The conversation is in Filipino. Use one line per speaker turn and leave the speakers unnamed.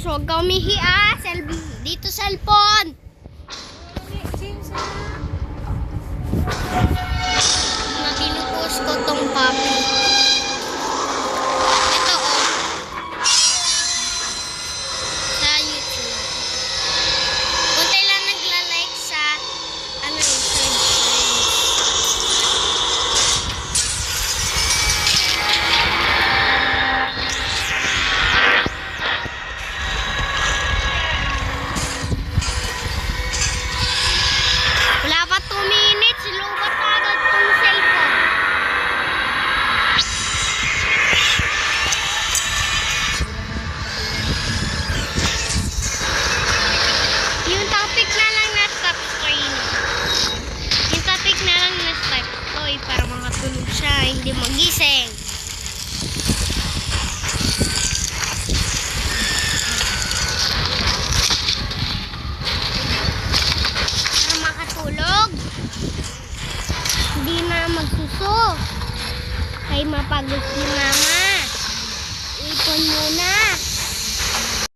huwag ka umihi ah. Dito cellphone. Natinupos ko tong puppy. Ito oh. Sa YouTube. Kunti lang nagla-like sa wala pa 2 minutes, lubat na agad tong cellphone. Yung topic na lang na stop screen. Yung topic na lang na stop toy para makatulog siya, hindi magising. Hindi na magsuso. Kay mapagod si mama.